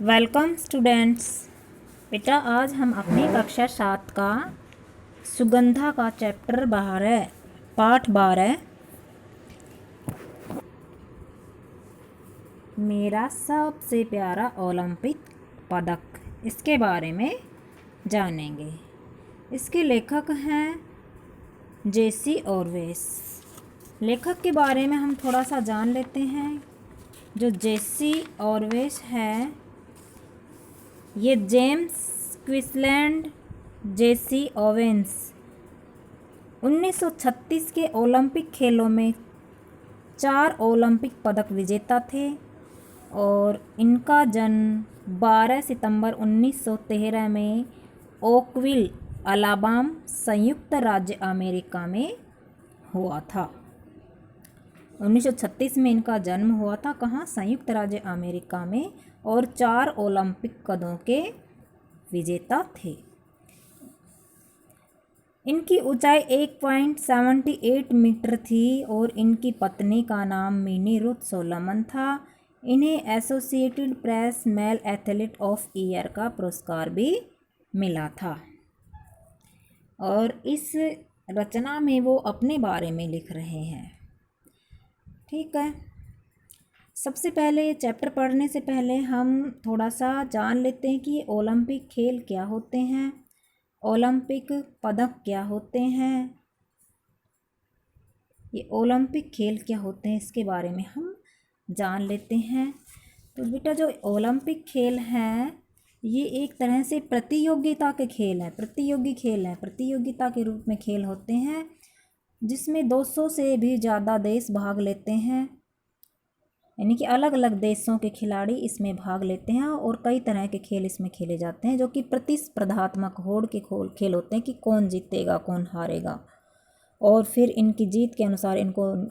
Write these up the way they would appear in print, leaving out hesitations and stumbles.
Welcome students. बेटा आज हम अपनी कक्षा 7 का सुगंधा का चैप्टर 12 पाठ 12 मेरा सबसे प्यारा ओलंपिक पदक इसके बारे में जानेंगे। इसके लेखक हैं जेसी ऑर्वेस। लेखक के बारे में हम थोड़ा सा जान लेते हैं। जो जेसी ऑर्वेस है ये जेम्स क्विंसलैंड जेसी ओवेंस 1936 के ओलंपिक खेलों में 4 ओलंपिक पदक विजेता थे और इनका जन्म 12 सितंबर 1913 में ओकविल अलाबामा संयुक्त राज्य अमेरिका में हुआ था। 1936 में इनका जन्म हुआ था। कहाँ? संयुक्त राज्य अमेरिका में। और 4 ओलंपिक पदकों के विजेता थे। इनकी ऊंचाई 1.78 मीटर थी और इनकी पत्नी का नाम मिनी रुथ सोलोमन था। इन्हें Associated Press male athlete of year का पुरस्कार भी मिला था। और इस रचना में वो अपने बारे में लिख रहे हैं। ठीक है, सबसे पहले ये चैप्टर पढ़ने से पहले हम थोड़ा सा जान लेते हैं कि ओलंपिक खेल क्या होते हैं, ओलंपिक पदक क्या होते हैं, ये ओलंपिक खेल क्या होते हैं, इसके बारे में हम जान लेते हैं। तो बेटा जो ओलंपिक खेल हैं ये एक तरह से प्रतियोगिता के खेल हैं, प्रतियोगी खेल हैं, प्रतियोगिता के रूप में खेल होते हैं जिसमें 200 से भी ज़्यादा देश भाग लेते हैं। यानी कि अलग अलग देशों के खिलाड़ी इसमें भाग लेते हैं और कई तरह के खेल इसमें खेले जाते हैं जो कि प्रतिस्पर्धात्मक होड़ के खेल होते हैं कि कौन जीतेगा कौन हारेगा। और फिर इनकी जीत के अनुसार इनको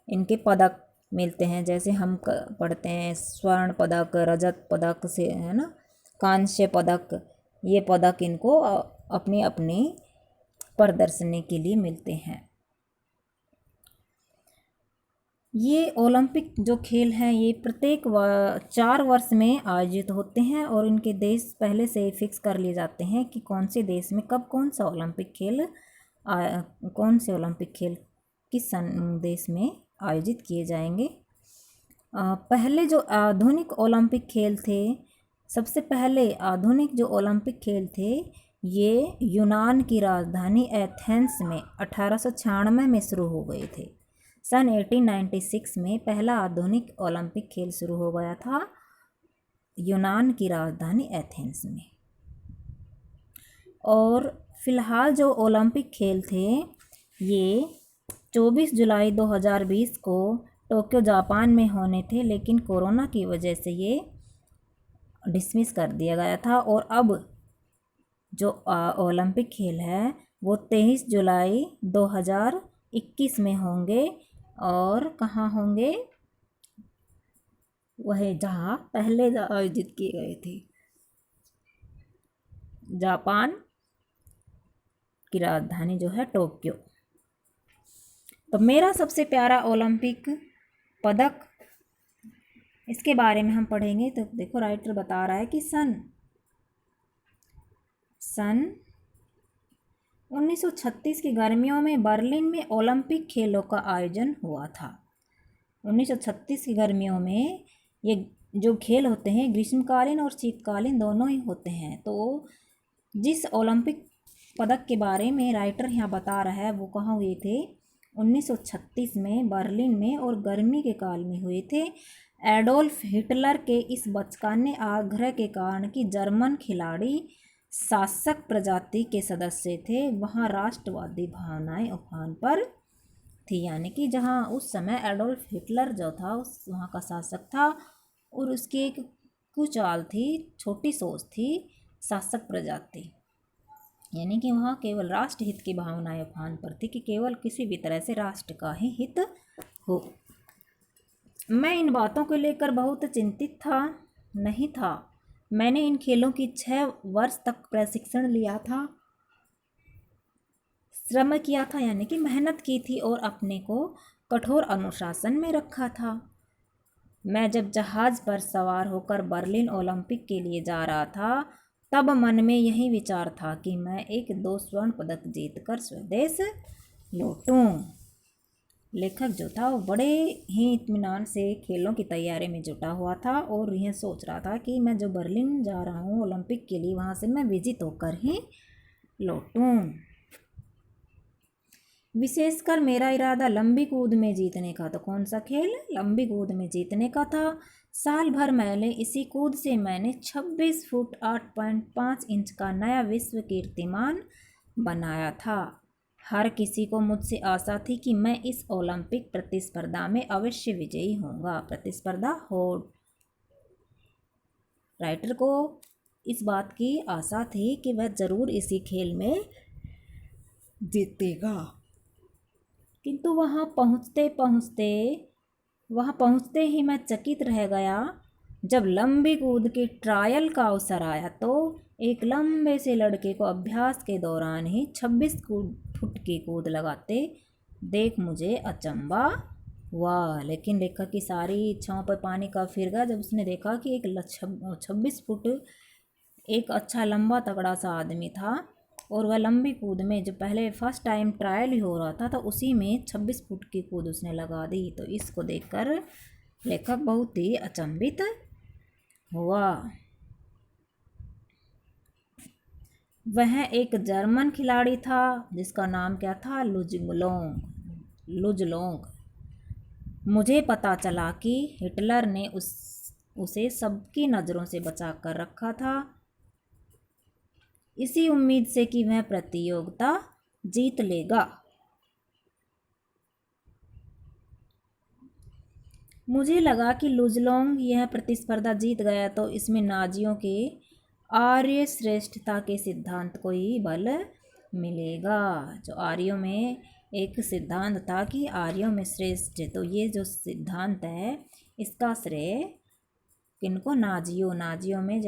इनके पदक मिलते हैं। जैसे हम पढ़ते हैं स्वर्ण पदक, रजत पदक से, है ना, कांस्य पदक। ये पदक इनको अपनी अपनी प्रदर्शनी के लिए मिलते हैं। ये ओलंपिक जो खेल हैं ये प्रत्येक 4 वर्ष में आयोजित होते हैं और इनके देश पहले से फिक्स कर लिए जाते हैं कि कौन से देश में कब कौन से ओलंपिक खेल किस देश में आयोजित किए जाएंगे। पहले जो आधुनिक ओलंपिक खेल थे, सबसे पहले आधुनिक जो ओलंपिक खेल थे ये यूनान की राजधानी एथेंस में 1896 में शुरू हो गए थे। सन 1896 में पहला आधुनिक ओलंपिक खेल शुरू हो गया था यूनान की राजधानी एथेंस में। और फिलहाल जो ओलंपिक खेल थे ये 24 जुलाई 2020 को टोक्यो जापान में होने थे, लेकिन कोरोना की वजह से ये डिसमिस कर दिया गया था। और अब जो ओलंपिक खेल है वो 23 जुलाई 2021 में होंगे। और कहाँ होंगे? वह जहाँ पहले आयोजित किए गए थे, जापान की राजधानी जो है टोक्यो। तो मेरा सबसे प्यारा ओलंपिक पदक, इसके बारे में हम पढ़ेंगे। तो देखो राइटर बता रहा है कि सन 1936 की गर्मियों में बर्लिन में ओलंपिक खेलों का आयोजन हुआ था। 1936 की गर्मियों में ये जो खेल होते हैं ग्रीष्मकालीन और शीतकालीन दोनों ही होते हैं। तो जिस ओलंपिक पदक के बारे में राइटर यहाँ बता रहा है वो कहाँ हुए थे? 1936 में बर्लिन में, और गर्मी के काल में हुए थे। एडोल्फ हिटलर के इस बचकाने आग्रह के कारण कि जर्मन खिलाड़ी शासक प्रजाति के सदस्य थे, वहाँ राष्ट्रवादी भावनाएं उफान पर थी। यानी कि जहाँ उस समय एडोल्फ हिटलर जो था उस वहाँ का शासक था और उसकी एक कुचाल थी, छोटी सोच थी शासक प्रजाति। यानी कि वहाँ केवल राष्ट्र हित की भावनाएं उफान पर थी कि केवल किसी भी तरह से राष्ट्र का ही हित हो। मैं इन बातों को लेकर बहुत चिंतित नहीं था। मैंने इन खेलों की 6 वर्ष तक प्रशिक्षण लिया था, श्रम किया था, यानी कि मेहनत की थी और अपने को कठोर अनुशासन में रखा था। मैं जब जहाज़ पर सवार होकर बर्लिन ओलंपिक के लिए जा रहा था तब मन में यही विचार था कि मैं 1-2 स्वर्ण पदक जीतकर स्वदेश लौटूं। लेखक जो था वो बड़े ही इत्मीनान से खेलों की तैयारी में जुटा हुआ था और यह सोच रहा था कि मैं जो बर्लिन जा रहा हूँ ओलंपिक के लिए, वहाँ से मैं विजित होकर ही लौटूं। विशेषकर मेरा इरादा लंबी कूद में जीतने का। तो कौन सा खेल? लंबी कूद में जीतने का था। साल भर पहले इसी कूद से मैंने 26 फुट 8.5 इंच का नया विश्व कीर्तिमान बनाया था। हर किसी को मुझसे आशा थी कि मैं इस ओलंपिक प्रतिस्पर्धा में अवश्य विजयी होऊंगा। प्रतिस्पर्धा हो, राइटर को इस बात की आशा थी कि वह जरूर इसी खेल में जीतेगा। किंतु वहाँ पहुँचते ही मैं चकित रह गया। जब लंबी कूद के ट्रायल का अवसर आया तो एक लंबे से लड़के को अभ्यास के दौरान ही 26 फुट की कूद लगाते देख मुझे अचंभा हुआ। लेकिन लेखक की सारी इच्छाओं पर पानी का फिर गया जब उसने देखा कि एक 26 फुट एक अच्छा लंबा तगड़ा सा आदमी था और वह लंबी कूद में जो पहले फर्स्ट टाइम ट्रायल ही हो रहा था तो उसी में 26 फुट की कूद उसने लगा दी। तो इसको देखकर लेखक बहुत ही अचंभित हुआ। वह एक जर्मन खिलाड़ी था जिसका नाम क्या था? लुजलोंग। मुझे पता चला कि हिटलर ने उसे सबकी नज़रों से बचा कर रखा था, इसी उम्मीद से कि वह प्रतियोगिता जीत लेगा। मुझे लगा कि लुजलोंग यह प्रतिस्पर्धा जीत गया तो इसमें नाजियों के आर्य श्रेष्ठता के सिद्धांत को ही बल मिलेगा। जो आर्यों में एक सिद्धांत था कि आर्यों में श्रेष्ठ, तो ये जो सिद्धांत है इसका श्रेय किनको? नाजियों में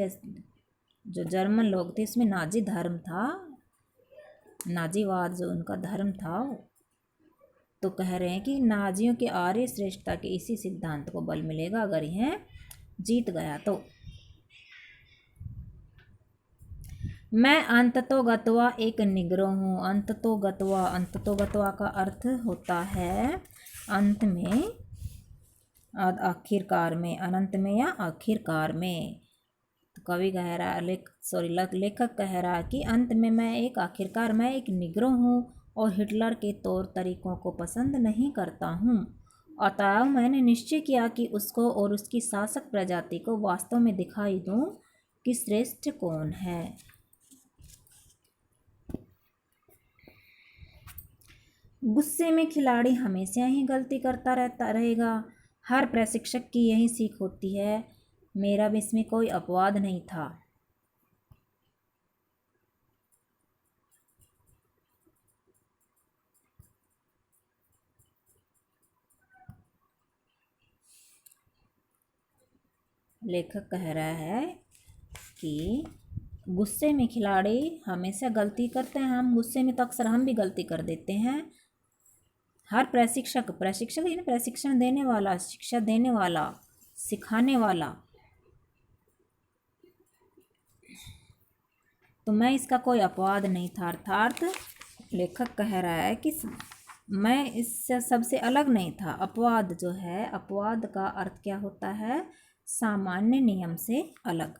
जो जर्मन लोग थे इसमें नाजी धर्म था, नाजीवाद जो उनका धर्म था। तो कह रहे हैं कि नाजियों के आर्य श्रेष्ठता के इसी सिद्धांत को बल मिलेगा अगर यह जीत गया तो। मैं अंततोगत्वा एक निग्रो हूँ। अंततोगत्वा का अर्थ होता है अंत में, आखिरकार में, अनंत में या आखिरकार में। तो कवि कह रहा है, लेखक कह रहा है कि अंत में मैं एक निग्रो हूँ और हिटलर के तौर तरीकों को पसंद नहीं करता हूँ। अतः मैंने निश्चय किया कि उसको और उसकी शासक प्रजाति को वास्तव में दिखाई दूँ कि श्रेष्ठ कौन है। गुस्से में खिलाड़ी हमेशा ही गलती करता रहेगा। हर प्रशिक्षक की यही सीख होती है। मेरा भी इसमें कोई अपवाद नहीं था। लेखक कह रहा है कि गुस्से में खिलाड़ी हमेशा गलती करते हैं। हम गुस्से में तो अक्सर हम भी गलती कर देते हैं। हर प्रशिक्षक यानी प्रशिक्षण देने वाला, शिक्षा देने वाला, सिखाने वाला। तो मैं इसका कोई अपवाद नहीं था। अर्थात लेखक कह रहा है कि मैं इससे सबसे अलग नहीं था। अपवाद जो है, अपवाद का अर्थ क्या होता है? सामान्य नियम से अलग।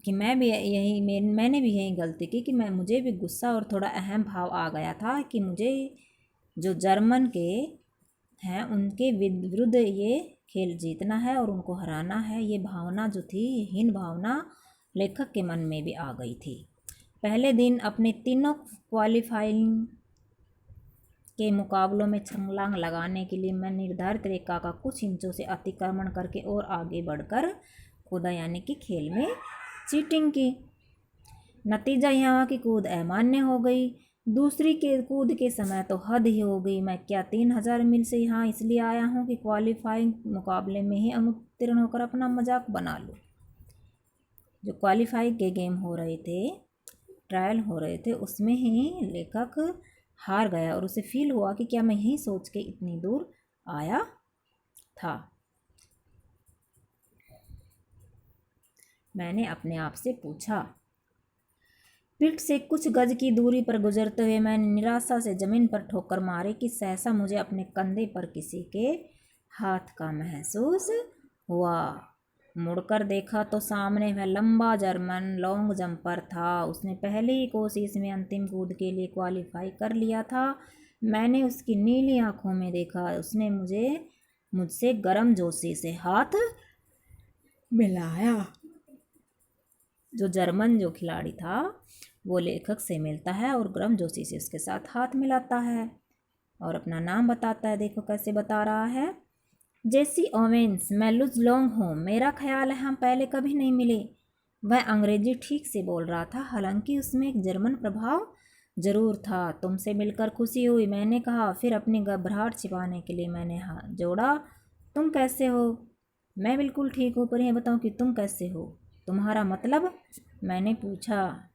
कि मैंने भी यही गलती की कि मुझे भी गुस्सा और थोड़ा अहम भाव आ गया था कि मुझे जो जर्मन के हैं उनके विरुद्ध ये खेल जीतना है और उनको हराना है। ये भावना जो थी, हीन भावना लेखक के मन में भी आ गई थी। पहले दिन अपने तीनों क्वालिफाइंग के मुकाबलों में छलांग लगाने के लिए मैं निर्धारित रेखा का कुछ इंचों से अतिक्रमण करके और आगे बढ़कर कूदा, यानी कि खेल में चीटिंग की। नतीजा यहाँ की कूद अमान्य हो गई। दूसरी के कूद के समय तो हद ही हो गई। मैं क्या 3000 मील से यहाँ इसलिए आया हूँ कि क्वालिफाइंग मुकाबले में ही अनुत्तीर्ण होकर अपना मजाक बना लूँ। जो क्वालिफाई के गेम हो रहे थे, ट्रायल हो रहे थे, उसमें ही लेखक हार गया और उसे फील हुआ कि क्या मैं यही सोच के इतनी दूर आया था। मैंने अपने आप से पूछा। पीठ से कुछ गज की दूरी पर गुजरते हुए मैंने निराशा से जमीन पर ठोकर मारी कि सहसा मुझे अपने कंधे पर किसी के हाथ का महसूस हुआ। मुड़कर देखा तो सामने वह लंबा जर्मन लॉन्ग जंपर था। उसने पहली ही कोशिश में अंतिम कूद के लिए क्वालिफाई कर लिया था। मैंने उसकी नीली आंखों में देखा। उसने मुझसे गर्मजोशी से हाथ मिलाया। जो जर्मन जो खिलाड़ी था वो लेखक से मिलता है और गर्मजोशी से उसके साथ हाथ मिलाता है और अपना नाम बताता है। देखो कैसे बता रहा है। जेसी ओवेंस, मैं लुज लॉन्ग हूँ। मेरा ख्याल है हम पहले कभी नहीं मिले। वह अंग्रेजी ठीक से बोल रहा था, हालांकि उसमें एक जर्मन प्रभाव जरूर था। तुमसे मिलकर खुशी हुई, मैंने कहा। फिर अपनी घबराहट छिपाने के लिए मैंने हाथ जोड़ा। तुम कैसे हो? मैं बिल्कुल ठीक हूँ, पर यह बताओ कि तुम कैसे हो? तुम्हारा मतलब? मैंने पूछा।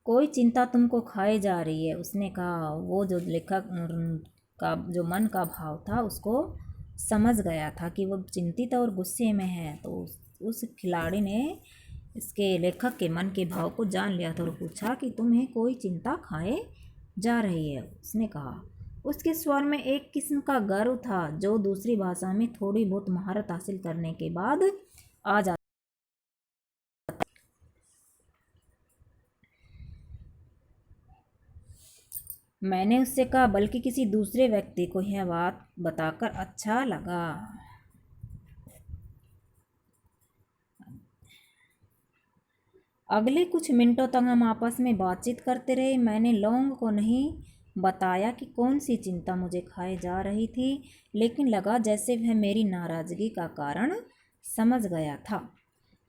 कोई चिंता तुमको खाए जा रही है, उसने कहा। वो जो लेखक का जो मन का भाव था उसको समझ गया था कि वो चिंतित और गुस्से में है। तो उस खिलाड़ी ने इसके लेखक के मन के भाव को जान लिया था और पूछा कि तुम्हें कोई चिंता खाए जा रही है, उसने कहा। उसके स्वर में एक किस्म का गर्व था जो दूसरी भाषा में थोड़ी बहुत महारत हासिल करने के बाद आ जाता। मैंने उससे कहा, बल्कि किसी दूसरे व्यक्ति को यह बात बताकर अच्छा लगा। अगले कुछ मिनटों तक हम आपस में बातचीत करते रहे। मैंने लोंग को नहीं बताया कि कौन सी चिंता मुझे खाए जा रही थी, लेकिन लगा जैसे वह मेरी नाराज़गी का कारण समझ गया था,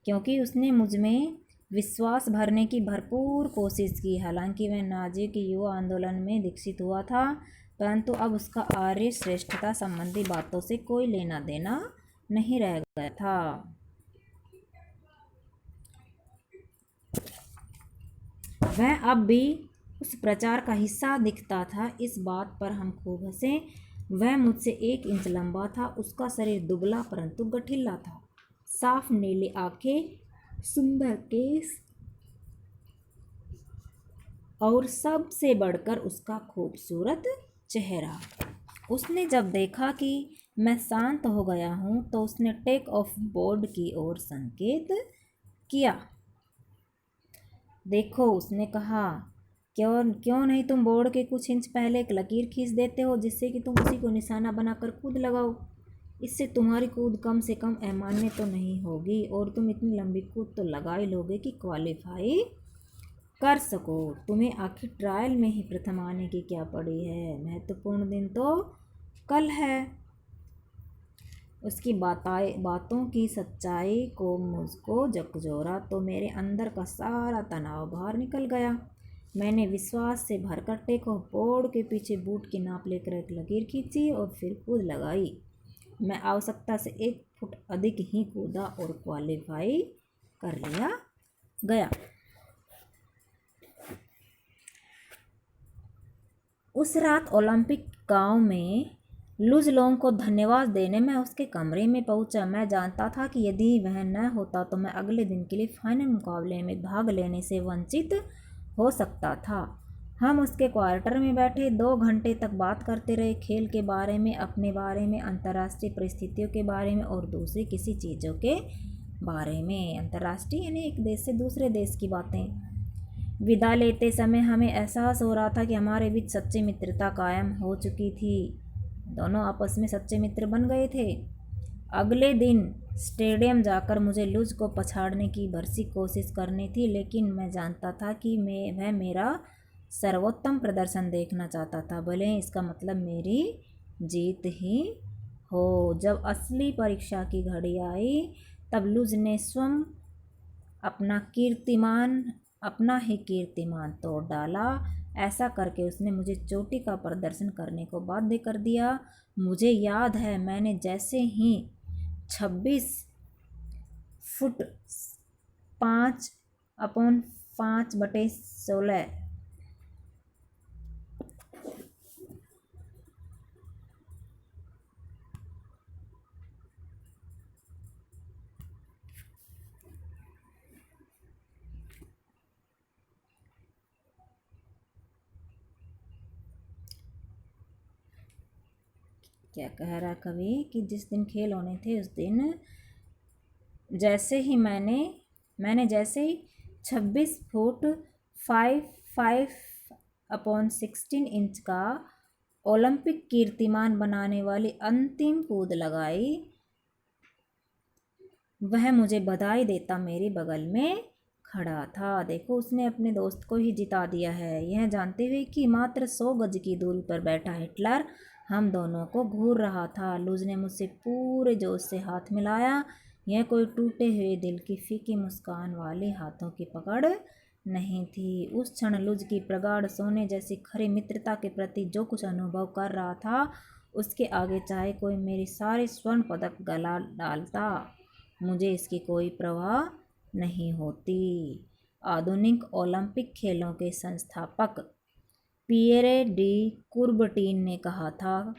क्योंकि उसने मुझ में विश्वास भरने की भरपूर कोशिश की। हालांकि वह नाजी के युवा आंदोलन में दीक्षित हुआ था, परंतु अब उसका आर्य श्रेष्ठता संबंधी बातों से कोई लेना देना नहीं रह गया था। वह अब भी उस प्रचार का हिस्सा दिखता था। इस बात पर हम खूब हंसे। वह मुझसे 1 इंच लंबा था। उसका शरीर दुबला परंतु गठीला था। साफ नीली आंखें, सुंदर केस और सबसे बढ़कर उसका खूबसूरत चेहरा। उसने जब देखा कि मैं शांत हो गया हूँ तो उसने टेक ऑफ बोर्ड की ओर संकेत किया। देखो, उसने कहा, क्यों क्यों नहीं तुम बोर्ड के कुछ इंच पहले एक लकीर खींच देते हो जिससे कि तुम उसी को निशाना बनाकर कूद लगाओ। इससे तुम्हारी कूद कम से कम अमान्य तो नहीं होगी और तुम इतनी लंबी कूद तो लगा ही लोगे कि क्वालिफाई कर सको। तुम्हें आखिर ट्रायल में ही प्रथम आने की क्या पड़ी है? महत्वपूर्ण दिन तो कल है। उसकी बातों की सच्चाई को मुझको झकझोरा तो मेरे अंदर का सारा तनाव बाहर निकल गया। मैंने विश्वास से भरकर टेक ऑफ बोर्ड के पीछे बूट की नाप लेकर एक लकीर खींची और फिर कूद लगाई। मैं आवश्यकता से 1 फुट अधिक ही कूदा और क्वालिफाई कर लिया गया। उस रात ओलंपिक गांव में लुज लोंग को धन्यवाद देने मैं उसके कमरे में पहुंचा। मैं जानता था कि यदि वह न होता तो मैं अगले दिन के लिए फाइनल मुकाबले में भाग लेने से वंचित हो सकता था। हम उसके क्वार्टर में बैठे 2 घंटे तक बात करते रहे, खेल के बारे में, अपने बारे में, अंतर्राष्ट्रीय परिस्थितियों के बारे में और दूसरी किसी चीज़ों के बारे में। अंतर्राष्ट्रीय यानी एक देश से दूसरे देश की बातें। विदा लेते समय हमें एहसास हो रहा था कि हमारे बीच सच्ची मित्रता कायम हो चुकी थी। दोनों आपस में सच्चे मित्र बन गए थे। अगले दिन स्टेडियम जाकर मुझे लुज को पछाड़ने की भरसी कोशिश करनी थी, लेकिन मैं जानता था कि वह मेरा सर्वोत्तम प्रदर्शन देखना चाहता था, भले ही इसका मतलब मेरी जीत ही हो। जब असली परीक्षा की घड़ी आई तब लुज ने स्वयं अपना ही कीर्तिमान तोड़ डाला। ऐसा करके उसने मुझे चोटी का प्रदर्शन करने को बाध्य कर दिया। मुझे याद है, मैंने जैसे ही 26 फुट 5/5/16 क्या कह रहा कवि कि जिस दिन खेल होने थे उस दिन जैसे ही मैंने जैसे ही 26 फुट 5/16 इंच का ओलंपिक कीर्तिमान बनाने वाली अंतिम कूद लगाई, वह मुझे बधाई देता मेरे बगल में खड़ा था। देखो उसने अपने दोस्त को ही जिता दिया है, यह जानते हुए कि मात्र 100 गज की दूरी पर बैठा हिटलर हम दोनों को घूर रहा था। लुज ने मुझसे पूरे जोश से हाथ मिलाया। यह कोई टूटे हुए दिल की फीकी मुस्कान वाले हाथों की पकड़ नहीं थी। उस क्षण लुज की प्रगाढ़ सोने जैसी खरी मित्रता के प्रति जो कुछ अनुभव कर रहा था, उसके आगे चाहे कोई मेरे सारे स्वर्ण पदक गला डालता, मुझे इसकी कोई परवाह नहीं होती। आधुनिक ओलंपिक खेलों के संस्थापक पियरे डी कुर्बटीन ने कहा था,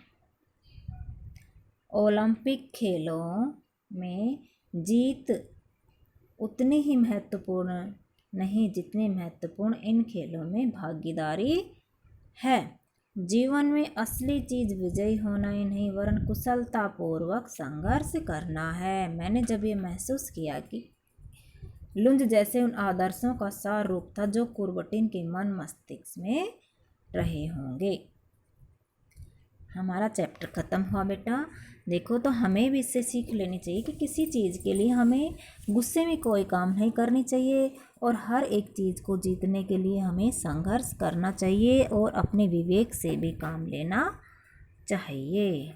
ओलंपिक खेलों में जीत उतनी ही महत्वपूर्ण नहीं जितनी महत्वपूर्ण इन खेलों में भागीदारी है। जीवन में असली चीज विजयी होना ही नहीं वरन कुशलतापूर्वक संघर्ष करना है। मैंने जब ये महसूस किया कि लुंज जैसे उन आदर्शों का सार रूप था जो कुर्बटीन के मन मस्तिष्क में रहे होंगे। हमारा चैप्टर ख़त्म हुआ बेटा। देखो तो हमें भी इससे सीख लेनी चाहिए कि किसी चीज़ के लिए हमें गुस्से में कोई काम नहीं करनी चाहिए और हर एक चीज़ को जीतने के लिए हमें संघर्ष करना चाहिए और अपने विवेक से भी काम लेना चाहिए।